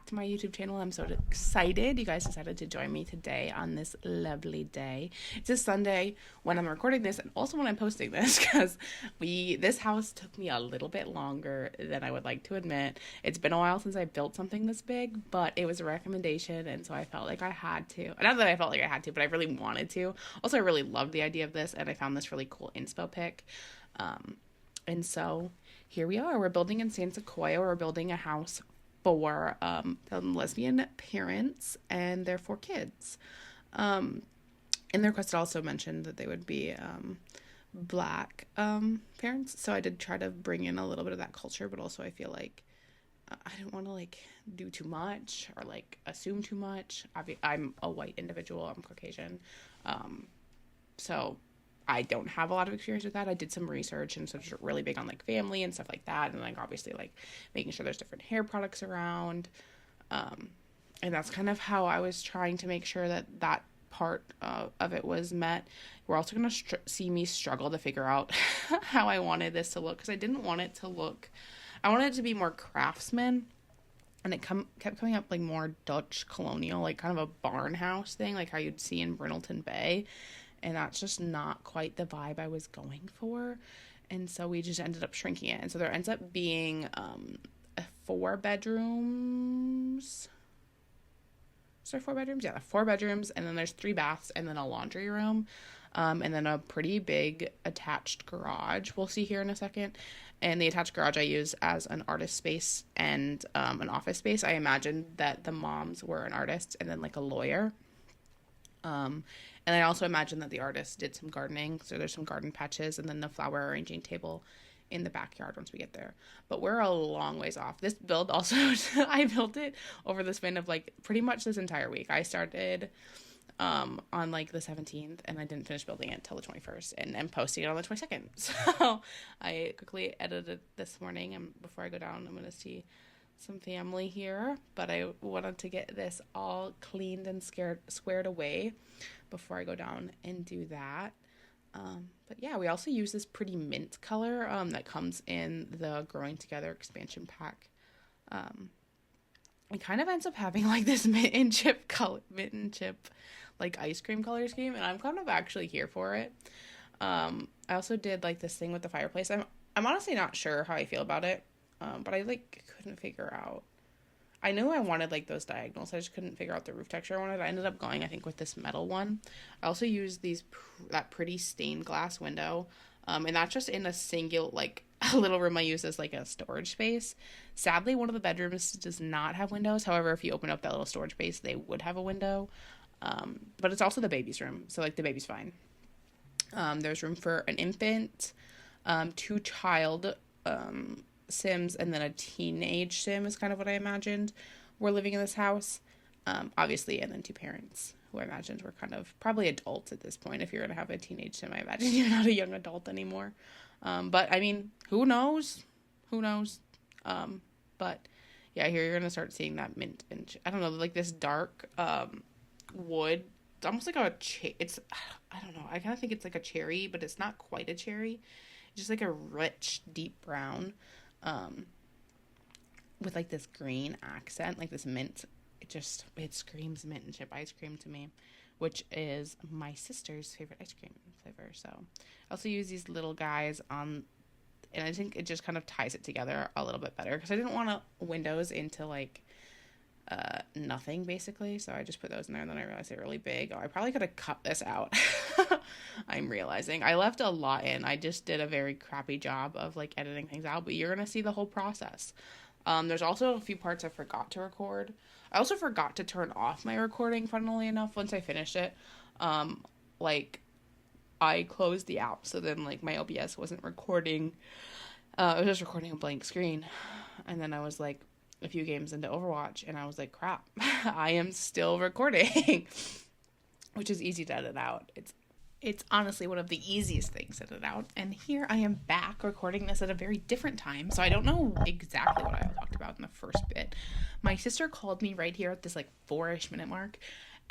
to my YouTube channel. I'm so excited you guys decided to join me today on this lovely day. It's a Sunday when I'm recording this and also when I'm posting this, because this house took me a little bit longer than I would like to admit. It's been a while since I built something this big, but it was a recommendation, and so I felt like I had to. Not that I felt like I had to, but I really wanted to. Also, I really loved the idea of this, and I found this really cool inspo pic. And so here we are. We're building in San Sequoia. We're building a house for lesbian parents and their 4 kids. And the request also mentioned that they would be Black parents. So I did try to bring in a little bit of that culture, but also I feel like I didn't want to do too much or assume too much. I'm a white individual. I'm Caucasian. So I don't have a lot of experience with that. I did some research, and so it's really big on family and stuff like that, and obviously making sure there's different hair products around, and that's kind of how I was trying to make sure that part of it was met. We're also going to see me struggle to figure out how I wanted this to look, because I didn't want it to look, I wanted it to be more craftsman, and it kept coming up more Dutch colonial, kind of a barn house thing, how you'd see in Brindleton Bay. And that's just not quite the vibe I was going for. And so we just ended up shrinking it. And so there ends up being 4 bedrooms. Is there 4 bedrooms? Yeah, 4 bedrooms. And then there's 3 baths and then a laundry room. And then a pretty big attached garage we'll see here in a second. And the attached garage I use as an artist space and an office space. I imagined that the moms were an artist and then a lawyer. And I also imagine that the artist did some gardening, so there's some garden patches, and then the flower arranging table in the backyard once we get there. But we're a long ways off. This build also, I built it over the span of pretty much this entire week. I started on the 17th, and I didn't finish building it until the 21st, and I'm posting it on the 22nd. So I quickly edited this morning, and before I go down, I'm going to see some family here, but I wanted to get this all cleaned and squared away before I go down and do that. But yeah, we also use this pretty mint color that comes in the Growing Together expansion pack. It kind of ends up having this mint and chip ice cream color scheme, and I'm kind of actually here for it. I also did this thing with the fireplace. I'm honestly not sure how I feel about it. But I couldn't figure out. I knew I wanted those diagonals. I just couldn't figure out the roof texture I wanted. I ended up going, I think, with this metal one. I also used that pretty stained glass window, and that's just in a single a little room I use as a storage space. Sadly, one of the bedrooms does not have windows. However, if you open up that little storage space, they would have a window. But it's also the baby's room, so the baby's fine. There's room for an infant, 2 child Sims, and then a teenage Sim is kind of what I imagined were living in this house, obviously, and then 2 parents who I imagined were kind of probably adults at this point. If you're going to have a teenage Sim, I imagine you're not a young adult anymore. But I mean, who knows? But yeah, here you're going to start seeing that mint and I don't know, this dark wood. It's almost I don't know, I kind of think it's a cherry, but it's not quite a cherry. It's just a rich, deep brown. With this green accent, this mint. It screams mint and chip ice cream to me, which is my sister's favorite ice cream flavor. So I also use these little guys on, and I think it just kind of ties it together a little bit better, because I didn't want windows into nothing basically. So I just put those in there, and then I realized they're really big. Oh, I probably could have cut this out. I'm realizing I left a lot in. I just did a very crappy job of editing things out, but you're going to see the whole process. There's also a few parts I forgot to record. I also forgot to turn off my recording, funnily enough, once I finished it. I closed the app, so then my OBS wasn't recording. It was just recording a blank screen. And then I was a few games into Overwatch, and I was crap, I am still recording, which is easy to edit out. It's honestly one of the easiest things to edit out. And here I am back recording this at a very different time, so I don't know exactly what I talked about in the first bit. My sister called me right here at this 4-ish minute mark,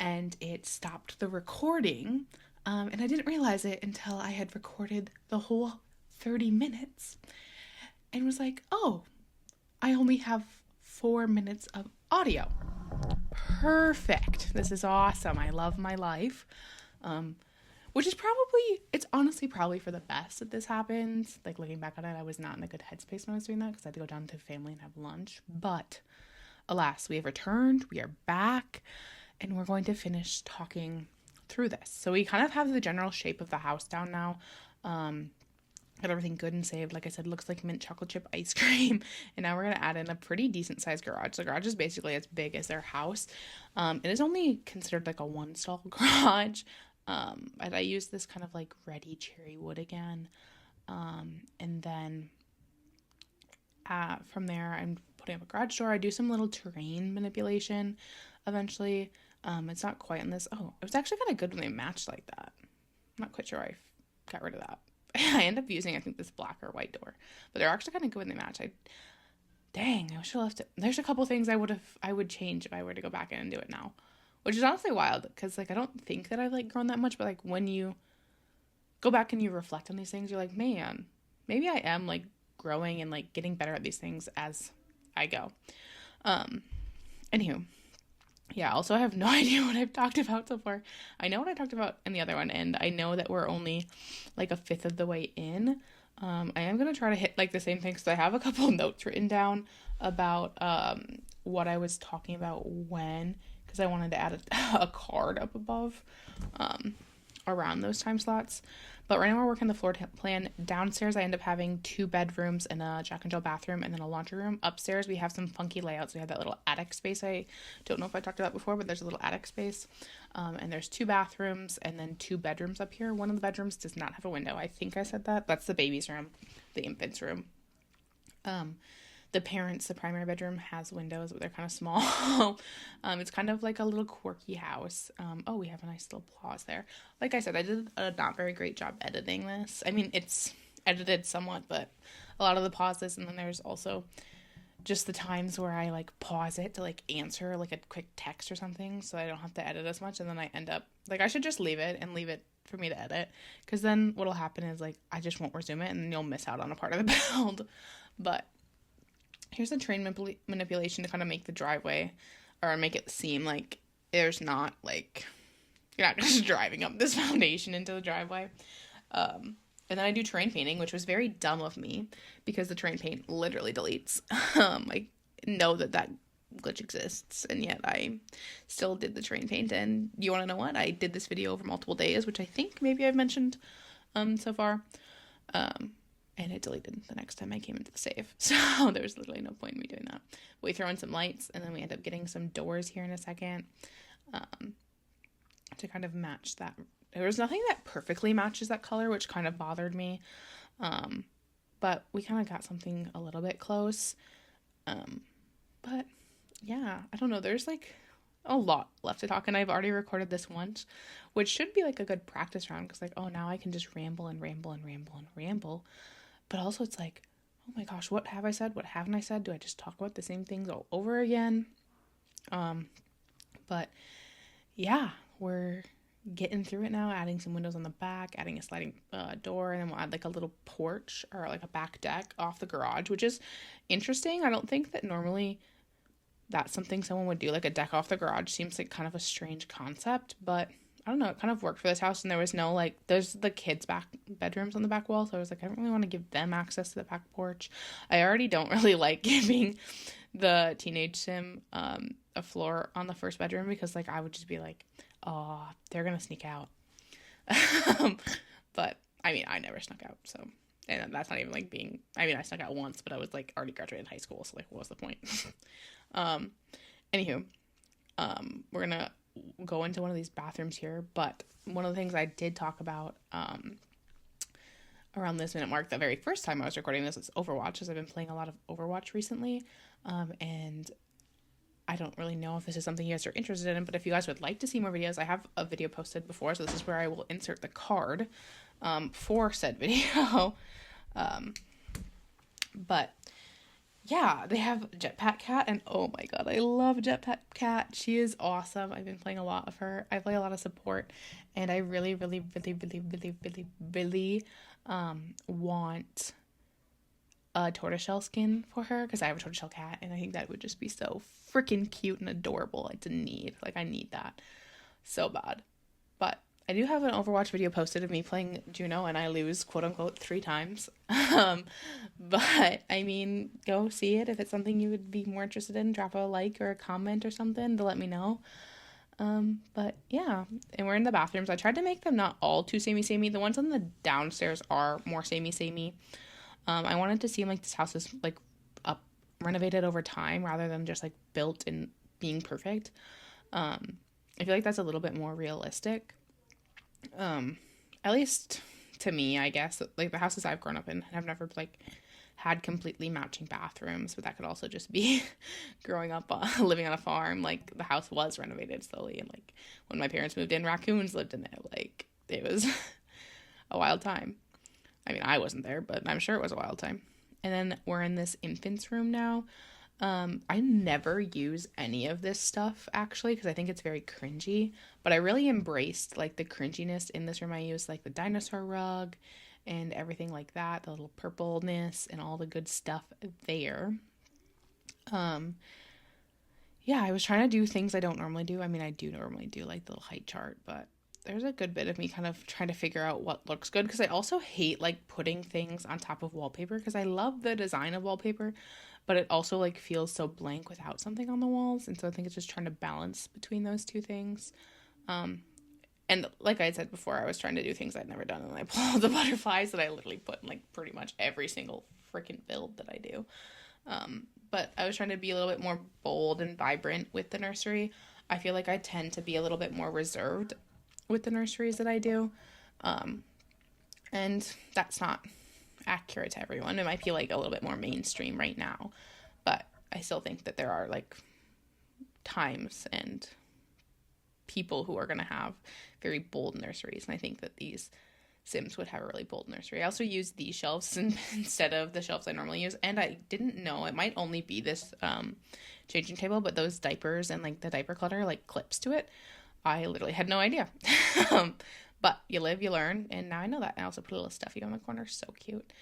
and it stopped the recording, and I didn't realize it until I had recorded the whole 30 minutes, and was oh, I only have 4 minutes of audio. Perfect. This is awesome. I love my life. Which is probably, it's honestly probably for the best that this happened. Like, looking back on it, I was not in a good headspace when I was doing that because I had to go down to family and have lunch. But alas, we have returned. We are back. And we're going to finish talking through this. So we kind of have the general shape of the house down now. Got everything good and saved. Like I said, looks like mint chocolate chip ice cream. And now we're going to add in a pretty decent sized garage. The garage is basically as big as their house. It is only considered like a one stall garage. And I use this kind of like ready cherry wood again. And then from there, I'm putting up a garage door. I do some little terrain manipulation eventually. It's not quite in this. Oh, it was actually kind of good when they matched like that. I'm not quite sure why I got rid of that. I end up using, I think, this black or white door. But they're actually kind of good when they match. I wish I left it. There's a couple things I would change if I were to go back in and do it now. Which is honestly wild, because, like, I don't think that I've, like, grown that much, but, like, when you go back and you reflect on these things, you're like, man, maybe I am, like, growing and, like, getting better at these things as I go. Anywho. Yeah, also I have no idea what I've talked about so far. I know what I talked about in the other one, and I know that we're only like a fifth of the way in. I am going to try to hit like the same thing, because I have a couple of notes written down about what I was talking about when, because I wanted to add a card up above around those time slots. But right now we're working the floor plan. Downstairs I end up having 2 bedrooms and a Jack and Jill bathroom and then a laundry room. Upstairs we have some funky layouts. We have that little attic space. I don't know if I talked about before, but there's a little attic space. And there's 2 bathrooms and then 2 bedrooms up here. One of the bedrooms does not have a window. I think I said that. That's the baby's room, the infant's room. The primary bedroom has windows, but they're kind of small. It's kind of like a little quirky house. We have a nice little pause there. Like I said, I did a not very great job editing this. I mean, it's edited somewhat, but a lot of the pauses, and then there's also just the times where I, like, pause it to, like, answer, like, a quick text or something, so I don't have to edit as much, and then I end up, like, I should just leave it for me to edit, because then what'll happen is, like, I just won't resume it, and then you'll miss out on a part of the build. But here's the terrain manipulation to kind of make the driveway, or make it seem like there's not, like, you're not just driving up this foundation into the driveway. And then I do terrain painting, which was very dumb of me, because the terrain paint literally deletes. I know that glitch exists, and yet I still did the terrain paint. And you want to know what? I did this video over multiple days, which I think maybe I've mentioned so far. And it deleted the next time I came into the save. So there was literally no point in me doing that. We throw in some lights, and then we end up getting some doors here in a second to kind of match that. There was nothing that perfectly matches that color, which kind of bothered me. But we kind of got something a little bit close. But yeah, I don't know. There's like a lot left to talk, and I've already recorded this once, which should be like a good practice round, because, like, oh, now I can just ramble and ramble and ramble and ramble. But also it's like, oh my gosh, what have I said? What haven't I said? Do I just talk about the same things all over again? But yeah, we're getting through it now, adding some windows on the back, adding a sliding door, and then we'll add like a little porch or like a back deck off the garage, which is interesting. I don't think that normally that's something someone would do. Like, a deck off the garage seems like kind of a strange concept, but I don't know, it kind of worked for this house. And there was no, like, there's the kids' back bedrooms on the back wall, so I was like, I don't really want to give them access to the back porch. I already don't really like giving the teenage sim a floor on the first bedroom, because, like, I would just be like, oh, they're gonna sneak out. But I mean, I never snuck out, so, and that's not even like being, I mean, I snuck out once, but I was like already graduated high school, so, like, what was the point? Anywho, we're gonna go into one of these bathrooms here, but one of the things I did talk about around this minute mark, the very first time I was recording this, is Overwatch, because I've been playing a lot of Overwatch recently, and I don't really know if this is something you guys are interested in, but if you guys would like to see more videos, I have a video posted before, so this is where I will insert the card for said video. But yeah, they have Jetpack Cat, and oh my god, I love Jetpack Cat. She is awesome. I've been playing a lot of her. I play a lot of support, and I really want a tortoiseshell skin for her because I have a tortoiseshell cat, and I think that would just be so freaking cute and adorable. It's a need. Like, I need that so bad. But I do have an Overwatch video posted of me playing Juno, and I lose, quote unquote, 3 times. But I mean, go see it. If it's something you would be more interested in, drop a like or a comment or something to let me know. But yeah, and we're in the bathrooms. I tried to make them not all too samey. The ones on the downstairs are more samey. I wanted to seem like this house is like up renovated over time rather than just like built and being perfect. I feel like that's a little bit more realistic. At least to me, I guess. Like, the houses I've grown up in, I've never like had completely matching bathrooms, but that could also just be growing up living on a farm. Like, the house was renovated slowly, and like when my parents moved in, raccoons lived in it. Like, it was a wild time. I mean, I wasn't there, but I'm sure it was a wild time. And then we're in this infant's room now. I never use any of this stuff, actually, because I think it's very cringy. But I really embraced, like, the cringiness in this room. I used, like, the dinosaur rug and everything like that. The little purpleness and all the good stuff there. Yeah, I was trying to do things I don't normally do. I mean, I do normally do, like, the little height chart, but there's a good bit of me kind of trying to figure out what looks good, because I also hate like putting things on top of wallpaper, because I love the design of wallpaper, but it also like feels so blank without something on the walls. And so I think it's just trying to balance between those two things. And like I said before, I was trying to do things I'd never done, and I pulled the butterflies that I literally put in like pretty much every single freaking build that I do. But I was trying to be a little bit more bold and vibrant with the nursery. I feel like I tend to be a little bit more reserved with the nurseries that I do. And that's not accurate to everyone. It might be like a little bit more mainstream right now, but I still think that there are like times and people who are going to have very bold nurseries. And I think that these Sims would have a really bold nursery. I also use these shelves instead of the shelves I normally use. And I didn't know, it might only be this changing table, but those diapers and like the diaper clutter like clips to it. I literally had no idea. But you live, you learn, and now I know that. I also put a little stuffy on the corner, so cute.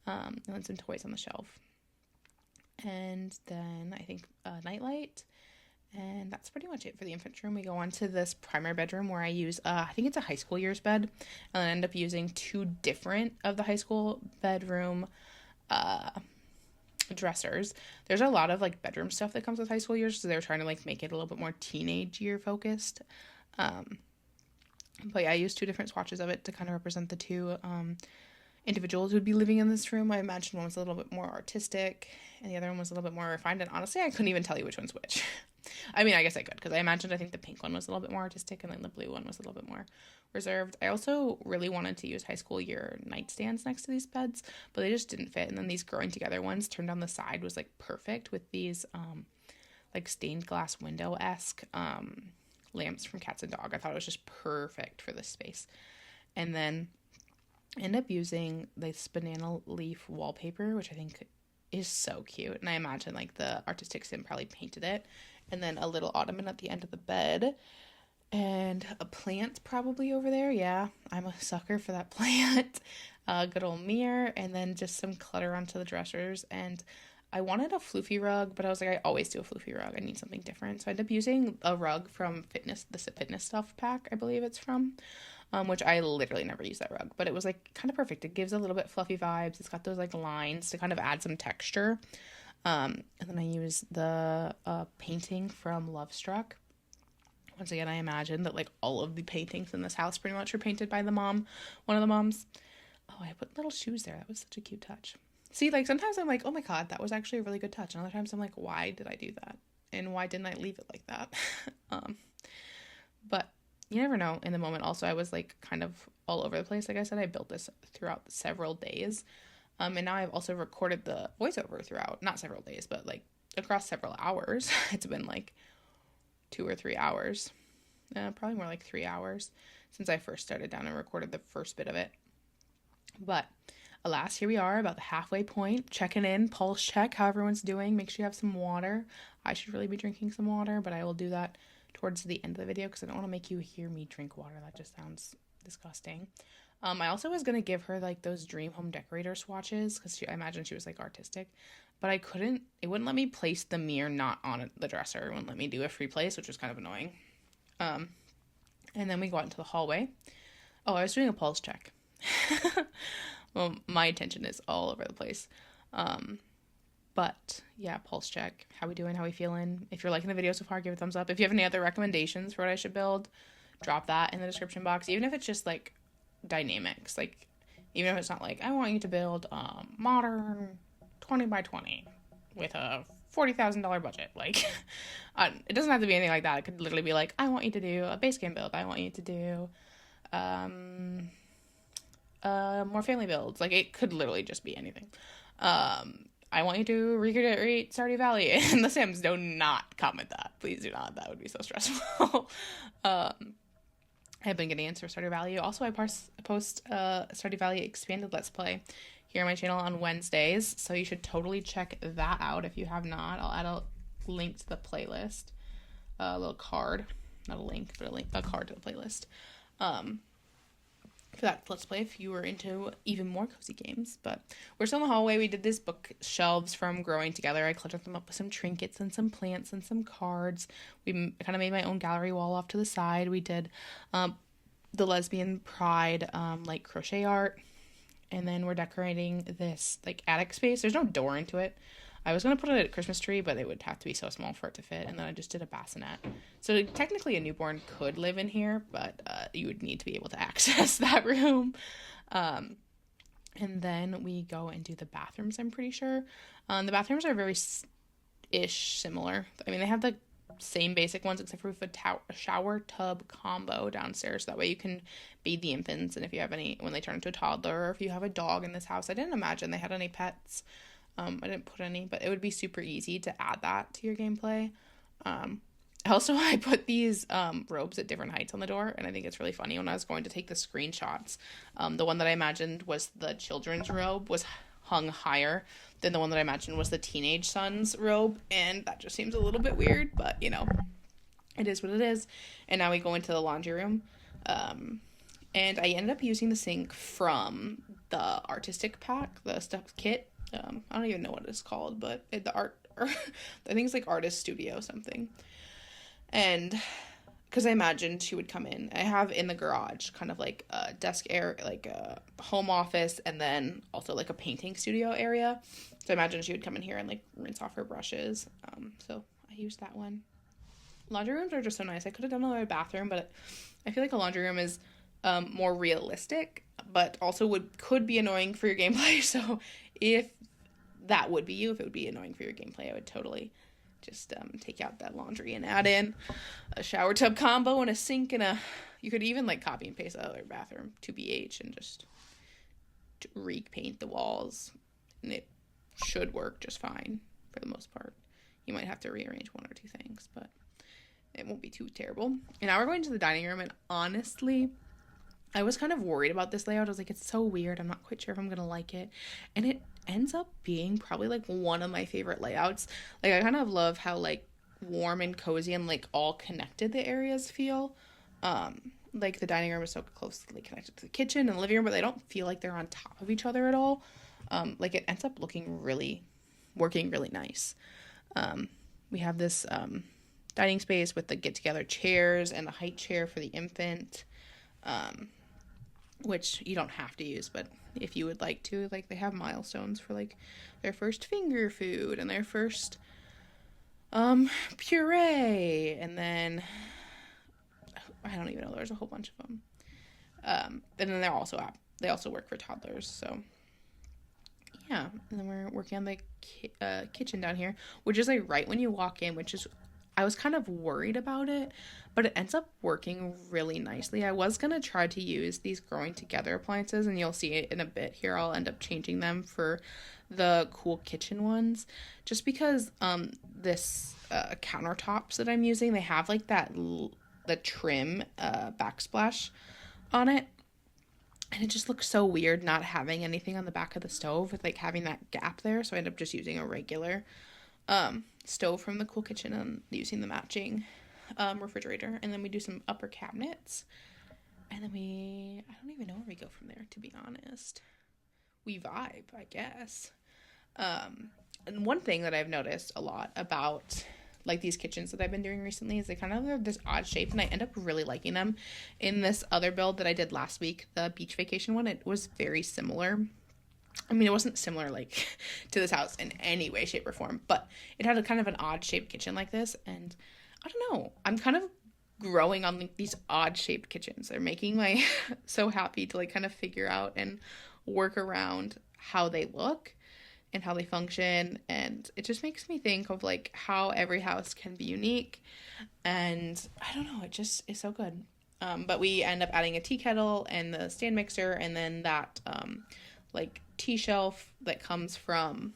And then some toys on the shelf. And then I think a nightlight. And that's pretty much it for the infant room. We go on to this primary bedroom where I use, I think it's a high school year's bed. And I end up using 2 different of the high school bedroom dressers. There's a lot of like bedroom stuff that comes with high school years, so they're trying to like make it a little bit more teenage year focused. But yeah, I used 2 different swatches of it to kind of represent the 2 individuals who'd be living in this room. I imagine one was a little bit more artistic and the other one was a little bit more refined, and honestly I couldn't even tell you which one's which. I mean, I guess I could, because I think the pink one was a little bit more artistic and then the blue one was a little bit more reserved. I also really wanted to use high school year nightstands next to these beds, but they just didn't fit. And then these growing together ones turned on the side was like perfect with these like stained glass window-esque lamps from Cats and Dog. I thought it was just perfect for this space. And then I end up using this banana leaf wallpaper, which I think is so cute. And I imagine like the artistic sim probably painted it. And then a little ottoman at the end of the bed. And a plant probably over there. Yeah, I'm a sucker for that plant. A good old mirror. And then just some clutter onto the dressers. And I wanted a floofy rug, but I was like, I always do a floofy rug. I need something different. So I ended up using a rug from the Fitness Stuff pack, I believe it's from. Which I literally never use that rug. But it was like kind of perfect. It gives a little bit fluffy vibes. It's got those like lines to kind of add some texture. And then I use the painting from Love Struck. Once again, I imagine that like all of the paintings in this house pretty much were painted by one of the moms. Oh, I put little shoes there. That was such a cute touch. See, like sometimes I'm like, oh my god, that was actually a really good touch. And other times I'm like, why did I do that? And why didn't I leave it like that? But you never know in the moment. Also, I was like kind of all over the place. Like I said, I built this throughout several days. And now I've also recorded the voiceover throughout, not several days, but like across several hours. It's been like 2 or 3 hours, probably more like 3 hours since I first started down and recorded the first bit of it. But alas, here we are about the halfway point, checking in, pulse check, how everyone's doing. Make sure you have some water. I should really be drinking some water, but I will do that towards the end of the video because I don't want to make you hear me drink water. That just sounds disgusting. I also was gonna give her like those dream home decorator swatches because I imagine she was like artistic, but I couldn't. It wouldn't let me place the mirror not on the dresser. It wouldn't let me do a free place, which was kind of annoying. And then we go out into the hallway. Oh, I was doing a pulse check. Well, my attention is all over the place. But yeah, pulse check. How we doing? How we feeling? If you're liking the video so far, give it a thumbs up. If you have any other recommendations for what I should build, drop that in the description box. Even if it's just like dynamics, like even if it's not like I want you to build a modern 20 by 20 with a $40,000 budget. Like, it doesn't have to be anything like that. It could literally be like, I want you to do a base game build. I want you to do more family builds. Like, it could literally just be anything. I want you to recreate Stardew Valley. And the Sims, do not comment that. Please do not. That would be so stressful. I've been getting into Stardew Valley. Also, I post Stardew Valley Expanded Let's Play here on my channel on Wednesdays. So you should totally check that out if you have not. I'll add a link to the playlist. A little card. Not a link, but a card to the playlist. For that Let's Play if you were into even more cozy games. But we're still in the hallway. We did these bookshelves from Growing Together. I cluttered them up with some trinkets and some plants and some cards. We kind of made my own gallery wall off to the side. We did the lesbian pride like crochet art. And then we're decorating this like attic space. There's no door into it. I was going to put a Christmas tree, but it would have to be so small for it to fit. And then I just did a bassinet. So technically a newborn could live in here, but you would need to be able to access that room. And then we go and do the bathrooms, I'm pretty sure. The bathrooms are very ish similar. I mean, they have the same basic ones except for a shower tub combo downstairs. That way you can bathe the infants. And if you have any, when they turn into a toddler, or if you have a dog in this house, I didn't imagine they had any pets. I didn't put any, but it would be super easy to add that to your gameplay. Also, I put these robes at different heights on the door, and I think it's really funny. When I was going to take the screenshots, the one that I imagined was the children's robe was hung higher than the one that I imagined was the teenage son's robe, and that just seems a little bit weird, but, you know, it is what it is. And now we go into the laundry room, and I ended up using the sink from the artistic pack, the stuff kit. I don't even know what it's called, but I think it's like Artist Studio something. And because I imagined she would come in, I have in the garage kind of like a desk area, like a home office, and then also like a painting studio area. So I imagined she would come in here and like rinse off her brushes. So I used that one. Laundry rooms are just so nice. I could have done another bathroom, but I feel like a laundry room is more realistic, but also could be annoying for your gameplay. So if that would be you, if it would be annoying for your gameplay, I would totally just take out that laundry and add in a shower tub combo and a sink and you could even like copy and paste the other bathroom to BH and just repaint the walls, and it should work just fine for the most part. You might have to rearrange one or two things, but it won't be too terrible. And now we're going to the dining room, and honestly, I was kind of worried about this layout. I was like, it's so weird. I'm not quite sure if I'm going to like it. And it ends up being probably like one of my favorite layouts. Like, I kind of love how like warm and cozy and like all connected the areas feel. Like the dining room is so closely connected to the kitchen and the living room, but they don't feel like they're on top of each other at all. Like it ends up working really nice. We have this dining space with the get together chairs and the height chair for the infant. Which you don't have to use, but if you would like to, like they have milestones for like their first finger food and their first puree, and then I don't even know, there's a whole bunch of them. And then they also work for toddlers, so yeah. And then we're working on the kitchen down here, which is like right when you walk in, which is, I was kind of worried about it, but it ends up working really nicely. I was going to try to use these Growing Together appliances, and you'll see it in a bit here. I'll end up changing them for the cool kitchen ones, just because this countertops that I'm using, they have like the trim backsplash on it, and it just looks so weird not having anything on the back of the stove with like having that gap there. So I end up just using a regular stove from the cool kitchen and using the matching refrigerator. And then we do some upper cabinets. And then I don't even know where we go from there, to be honest. We vibe, I guess. And one thing that I've noticed a lot about like these kitchens that I've been doing recently is they kind of have this odd shape, and I end up really liking them. In this other build that I did last week, the beach vacation one, it was very similar. I mean, it wasn't similar like to this house in any way, shape, or form, but it had a kind of an odd shaped kitchen like this, and I don't know, I'm kind of growing on like these odd shaped kitchens. They're making my so happy to like kind of figure out and work around how they look and how they function, and it just makes me think of like how every house can be unique, and I don't know, it just is so good. But we end up adding a tea kettle and the stand mixer, and then that like tea shelf that comes from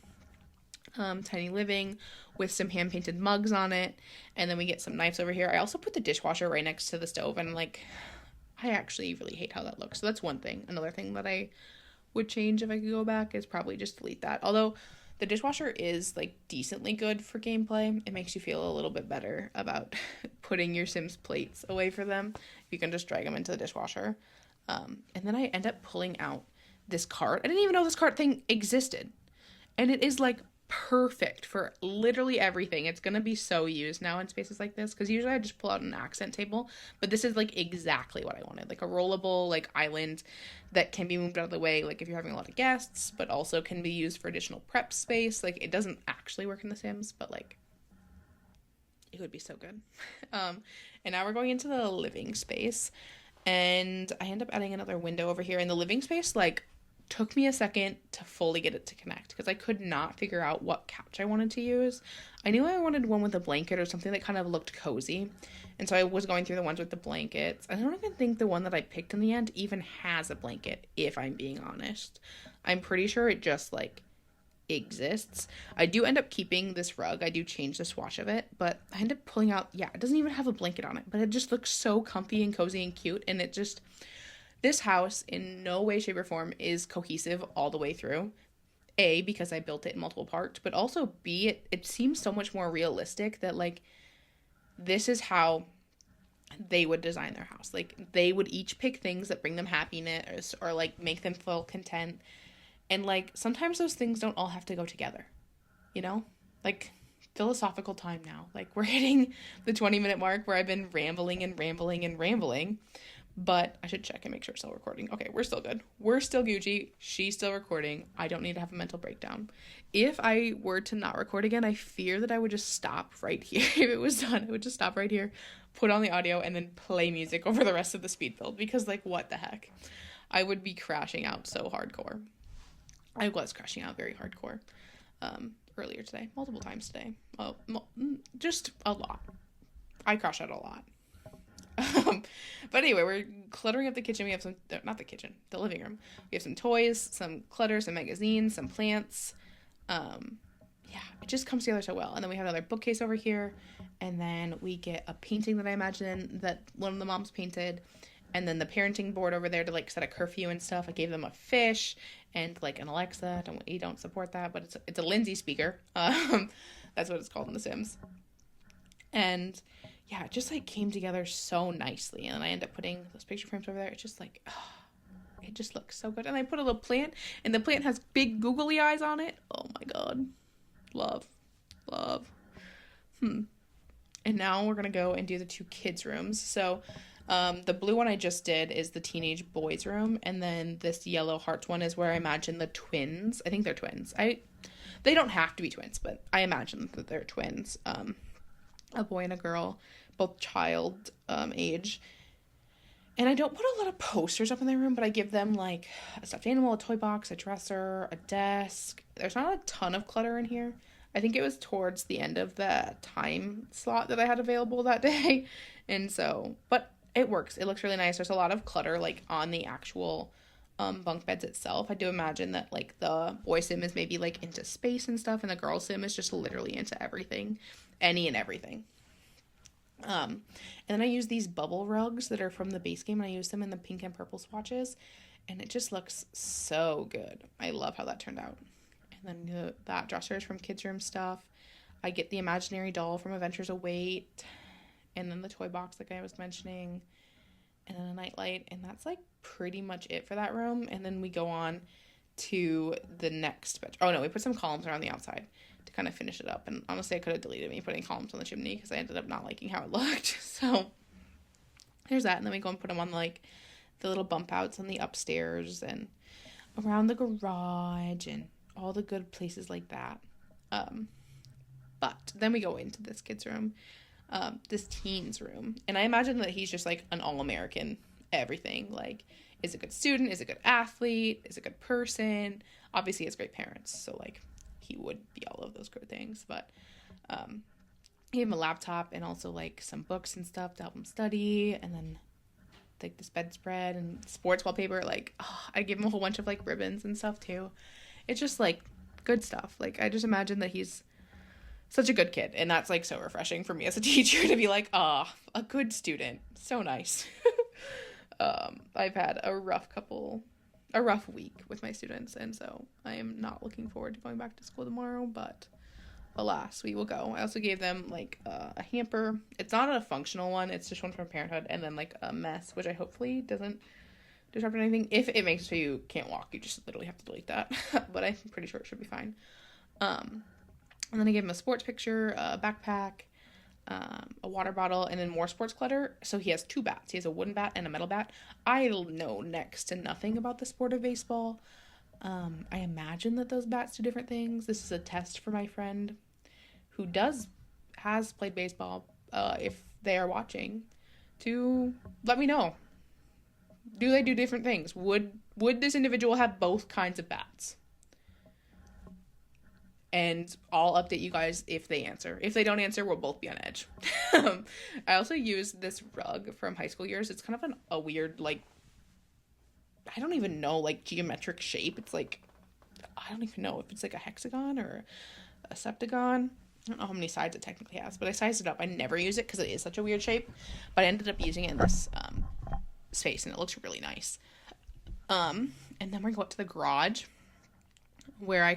Tiny Living with some hand painted mugs on it, and then we get some knives over here. I also put the dishwasher right next to the stove, and like I actually really hate how that looks, so that's one thing. Another thing that I would change if I could go back is probably just delete that. Although the dishwasher is like decently good for gameplay, it makes you feel a little bit better about putting your Sims plates away for them. You can just drag them into the dishwasher. And then I end up pulling out this cart. I didn't even know this cart thing existed, and it is like perfect for literally everything. It's gonna be so used now in spaces like this, because usually I just pull out an accent table, but this is like exactly what I wanted, like a rollable like island that can be moved out of the way, like if you're having a lot of guests, but also can be used for additional prep space. Like it doesn't actually work in The Sims, but like it would be so good. And now we're going into the living space, and I end up adding another window over here in the living space. Like took me a second to fully get it to connect because I could not figure out what couch I wanted to use. I knew I wanted one with a blanket or something that kind of looked cozy, and so I was going through the ones with the blankets. I don't even think the one that I picked in the end even has a blanket, if I'm being honest. I'm pretty sure it just like exists. I do end up keeping this rug. I do change the swatch of it, but I end up pulling out, yeah, it doesn't even have a blanket on it, but it just looks so comfy and cozy and cute, and it just, this house in no way, shape, or form is cohesive all the way through. A, because I built it in multiple parts, but also B, it seems so much more realistic that like this is how they would design their house. Like they would each pick things that bring them happiness or like make them feel content. And like sometimes those things don't all have to go together, you know? Like philosophical time now. Like we're hitting the 20-minute mark where I've been rambling and rambling and rambling. But I should check and make sure it's still recording. Okay, we're still good. We're still Gucci. She's still recording. I don't need to have a mental breakdown. If I were to not record again, I fear that I would just stop right here. If it was done, I would just stop right here, put on the audio, and then play music over the rest of the speed build. Because, like, what the heck? I would be crashing out so hardcore. I was crashing out very hardcore earlier today. Multiple times today. Just a lot. I crash out a lot. But anyway, we're cluttering up the kitchen. We have some, not the kitchen, the living room. We have some toys, some clutter, some magazines, some plants. Yeah, it just comes together so well. And then we have another bookcase over here. And then we get a painting that I imagine that one of the moms painted. And then the parenting board over there to like set a curfew and stuff. I gave them a fish and like an Alexa. You don't support that, but it's a Lindsay speaker. That's what it's called in The Sims. And yeah, it just like came together so nicely. And I end up putting those picture frames over there. It's just like, oh, it just looks so good. And I put a little plant, and the plant has big googly eyes on it. Oh my god. Love. And now we're gonna go and do the two kids' rooms. So the blue one I just did is the teenage boys' room, and then this yellow hearts one is where I imagine the twins. I think they're twins. They don't have to be twins, but I imagine that they're twins. A boy and a girl, both child age. And I don't put a lot of posters up in their room, but I give them like a stuffed animal, a toy box, a dresser, a desk. There's not a ton of clutter in here. I think it was towards the end of the time slot that I had available that day. And so, but it works. It looks really nice. There's a lot of clutter like on the actual bunk beds itself. I do imagine that like the boy sim is maybe like into space and stuff, and the girl sim is just literally into everything, any and everything. And then I use these bubble rugs that are from the base game, and I use them in the pink and purple swatches, and it just looks so good. I love how that turned out. And then that dresser is from kids' room stuff. I get the imaginary doll from Adventures Await, and then the toy box like I was mentioning. and then a nightlight, and that's like pretty much it for that room. And then we go on to the next bedroom. Oh no, we put some columns around the outside to kind of finish it up. And honestly, I could have deleted me putting columns on the chimney because I ended up not liking how it looked. So there's that. And then we go and put them on like the little bump outs on the upstairs and around the garage and all the good places like that. But then we go into this kid's room, this teen's room. And I imagine that he's just like an all-American everything. Like, is a good student, is a good athlete, is a good person. Obviously, he has great parents, so like he would be all of those good things. But he gave him a laptop and also like some books and stuff to help him study, and then like this bedspread and sports wallpaper. Like, I gave him a whole bunch of like ribbons and stuff too. It's just like good stuff. Like, I just imagine that he's such a good kid, and that's like so refreshing for me as a teacher to be like, a good student, so nice. I've had a rough week with my students, and so I am not looking forward to going back to school tomorrow, but alas, we will go. I also gave them like a hamper. It's not a functional one, it's just one from Parenthood, and then like a mess, which I hopefully doesn't disrupt anything. If it makes it so you can't walk, you just literally have to delete that. But I'm pretty sure it should be fine. And then I gave him a sports picture, a backpack, a water bottle, and then more sports clutter. So he has 2 bats. He has a wooden bat and a metal bat. I know next to nothing about the sport of baseball. I imagine that those bats do different things. This is a test for my friend who has played baseball, if they are watching, to let me know. Do they do different things? Would this individual have both kinds of bats? And I'll update you guys if they answer. If they don't answer, we'll both be on edge. I also used this rug from high school years. It's kind of a weird, like, I don't even know, like, geometric shape. It's like, I don't even know if it's like a hexagon or a septagon. I don't know how many sides it technically has, but I sized it up. I never use it because it is such a weird shape, but I ended up using it in this space, and it looks really nice. And then we go up to the garage, where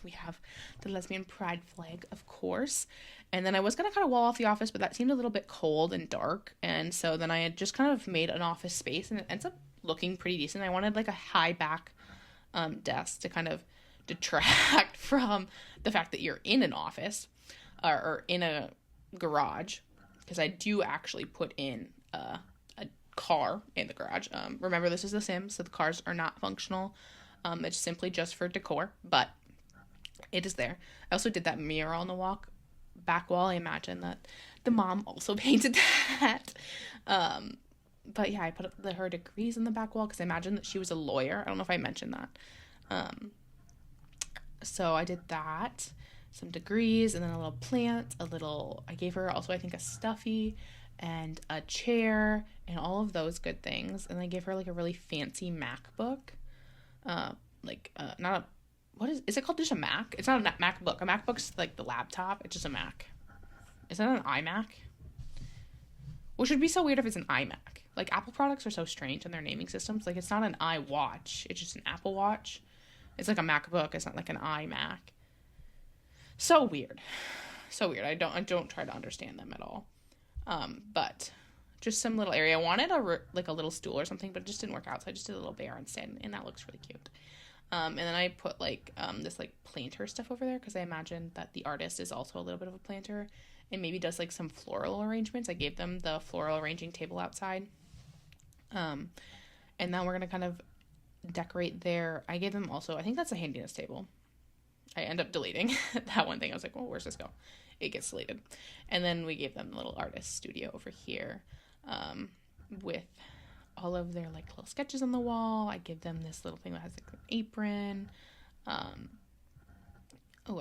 we have the lesbian pride flag, of course. And then I was going to kind of wall off the office, but that seemed a little bit cold and dark. And so then I had just kind of made an office space, and it ends up looking pretty decent. I wanted like a high back desk to kind of detract from the fact that you're in an office or in a garage, because I do actually put in a car in the garage. Remember, this is The Sims, so the cars are not functional. It's simply just for decor, but it is there. I also did that mirror on the back wall. I imagine that the mom also painted that. But yeah, I put her degrees on the back wall because I imagine that she was a lawyer. I don't know if I mentioned that. So I did that, some degrees, and then a little plant, I gave her also, I think, a stuffy and a chair and all of those good things. And I gave her like a really fancy MacBook. Is it called just a Mac? It's not a MacBook. A MacBook's like the laptop. It's just a Mac. Is that an iMac? Which would be so weird if it's an iMac. Like, Apple products are so strange in their naming systems. Like, it's not an iWatch. It's just an Apple Watch. It's like a MacBook. It's not like an iMac. So weird. So weird. I don't try to understand them at all. But just some little area. I wanted a little stool or something, but it just didn't work out. So I just did a little bear instead, and that looks really cute. And then I put this like planter stuff over there because I imagine that the artist is also a little bit of a planter and maybe does like some floral arrangements. I gave them the floral arranging table outside. And then we're going to kind of decorate there. I gave them also, I think that's a handiness table. I end up deleting that one thing. I was like, well, where's this go? It gets deleted. And then we gave them the little artist studio over here, with all of their like little sketches on the wall. I give them this little thing that has like an apron. I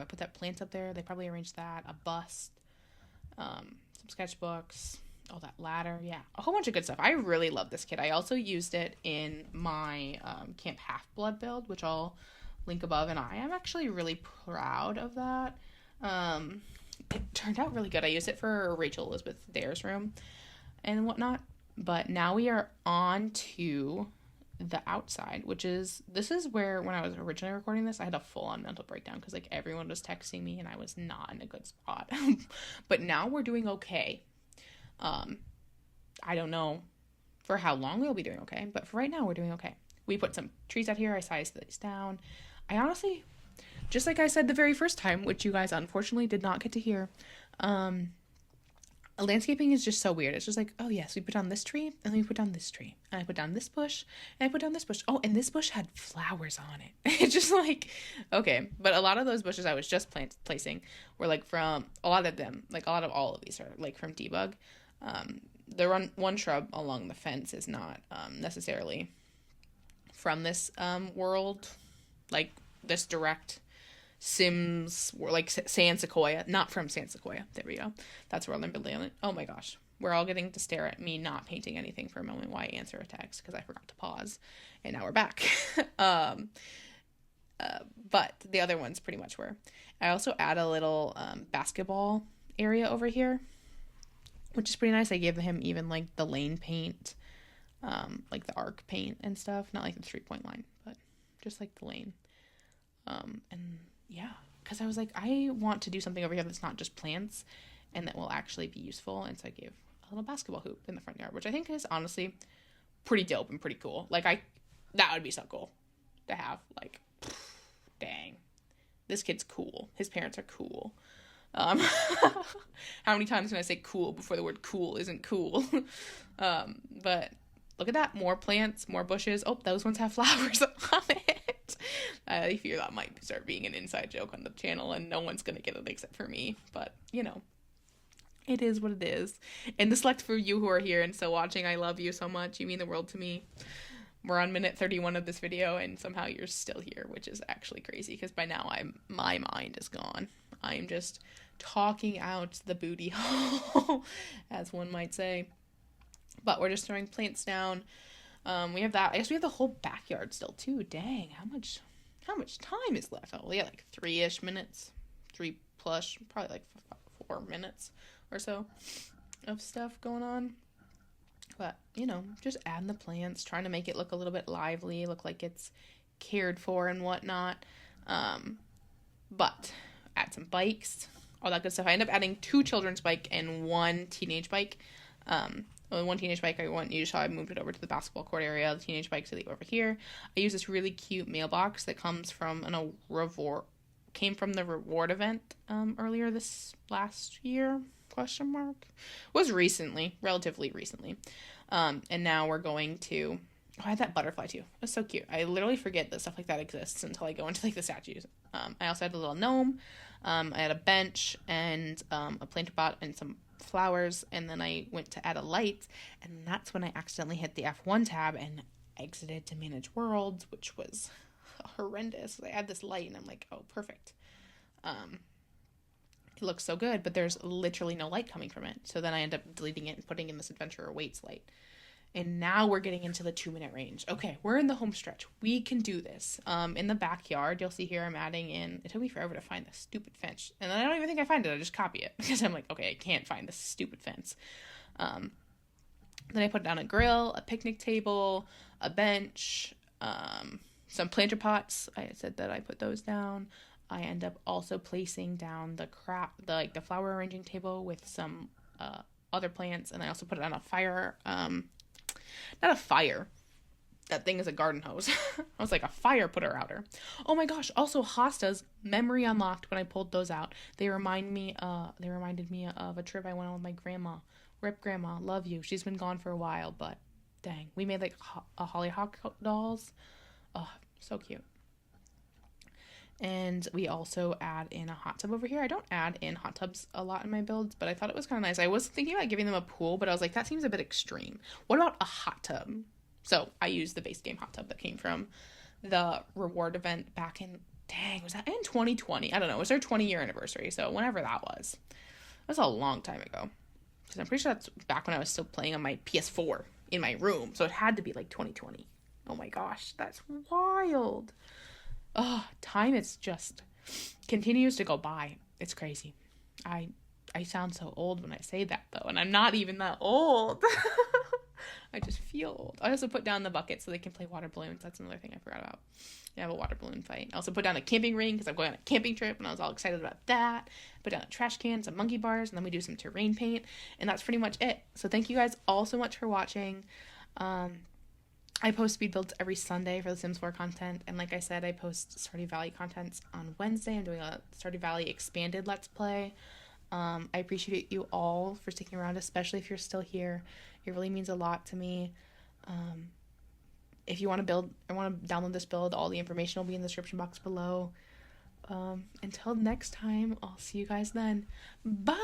put that plant up there. They probably arranged that. A bust, some sketchbooks, all that ladder. Yeah, a whole bunch of good stuff. I really love this kit. I also used it in my Camp Half-Blood build, which I'll link above, and I am actually really proud of that. It turned out really good. I used it for Rachel Elizabeth Dare's room and whatnot. But now we are on to the outside, this is where, when I was originally recording this, I had a full-on mental breakdown because like everyone was texting me and I was not in a good spot. But now we're doing okay. I don't know for how long we'll be doing okay, but for right now, we're doing okay. We put some trees out here. I sized these down. I honestly, just like I said the very first time, which you guys unfortunately did not get to hear, landscaping is just so weird. It's just like, oh yes, we put down this tree, and then we put down this tree, and I put down this bush, and I put down this bush. Oh, and this bush had flowers on it. It's just like, okay. But a lot of those bushes I was just placing were like from, a lot of them, like a lot of all of these are like from debug. The one shrub along the fence is not necessarily from this world, like this direct Sims, like San Sequoia, not from San Sequoia. There we go. That's where I'm building it. Oh my gosh. We're all getting to stare at me not painting anything for a moment while I answer a text because I forgot to pause. And now we're back. But the other ones pretty much were. I also add a little basketball area over here, which is pretty nice. I gave him even like the lane paint, like the arc paint and stuff. Not like the 3-point line, but just like the lane. And yeah, because I was like, I want to do something over here that's not just plants and that will actually be useful. And so I gave a little basketball hoop in the front yard, which I think is honestly pretty dope and pretty cool. Like that would be so cool to have. Like, dang, this kid's cool. His parents are cool. How many times can I say cool before the word cool isn't cool? But look at that. More plants, more bushes. Oh, those ones have flowers on it. I fear that might start being an inside joke on the channel and no one's going to get it except for me. But, you know, it is what it is. And the select for you who are here and still watching, I love you so much. You mean the world to me. We're on minute 31 of this video and somehow you're still here, which is actually crazy because by now my mind is gone. I am just talking out the booty hole, as one might say. But we're just throwing plants down. We have that. I guess we have the whole backyard still too. Dang, how much time is left? Oh, yeah, like 3-ish minutes. 3 plus, probably like 4 minutes or so of stuff going on. But, you know, just adding the plants, trying to make it look a little bit lively, look like it's cared for and whatnot. But add some bikes, all that good stuff. I end up adding 2 children's bike and 1 teenage bike. One teenage bike you saw I moved it over to the basketball court area. The teenage bikes I leave over here. I use this really cute mailbox that comes from came from the reward event earlier this last year, ? Was recently, relatively recently. And now we're going to, I had that butterfly too. It was so cute. I literally forget that stuff like that exists until I go into like the statues. I also had a little gnome. I had a bench and a planter pot and some flowers, and then I went to add a light, and that's when I accidentally hit the F1 tab and exited to manage worlds, which was horrendous. I add this light and I'm like, oh, perfect. It looks so good, but there's literally no light coming from it. So then I end up deleting it and putting in this adventure awaits light. And now we're getting into the 2-minute range. Okay, we're in the home stretch. We can do this. In the backyard, you'll see here I'm adding in, it took me forever to find this stupid fence. And I don't even think I find it, I just copy it. Because I'm like, okay, I can't find this stupid fence. Then I put down a grill, a picnic table, a bench, some planter pots. I said that I put those down. I end up also placing down the flower arranging table with some other plants. And I also put it on a fire, not a fire. That thing is a garden hose. I was like a fire putter outer. Oh my gosh. Also hostas, memory unlocked when I pulled those out. They reminded me of a trip I went on with my grandma. Rip grandma. Love you. She's been gone for a while, but dang. We made like a hollyhock dolls. Oh, so cute. And we also add in a hot tub over here. I don't add in hot tubs a lot in my builds, but I thought it was kind of nice. I was thinking about giving them a pool, but I was like, that seems a bit extreme. What about a hot tub? So I used the base game hot tub that came from the reward event back in, was that in 2020? I don't know. It was their 20-year anniversary, so whenever that was. It was a long time ago. Because I'm pretty sure that's back when I was still playing on my PS4 in my room, so it had to be like 2020. Oh my gosh, that's wild. Oh, time is just continues to go by. It's crazy. I sound so old when I say that, though, and I'm not even that old. I just feel old. I also put down the bucket so they can play water balloons. That's another thing I forgot about. I have a water balloon fight. I also put down a camping ring because I'm going on a camping trip, and I was all excited about that. Put down a trash can, some monkey bars, and then we do some terrain paint, and that's pretty much it. So thank you guys all so much for watching. I post speed builds every Sunday for the Sims 4 content, and like I said, I post Stardew Valley content on Wednesday. I'm doing a Stardew Valley expanded Let's Play. I appreciate you all for sticking around, especially if you're still here. It really means a lot to me. If you want to build or want to download this build, all the information will be in the description box below. Until next time, I'll see you guys then. Bye!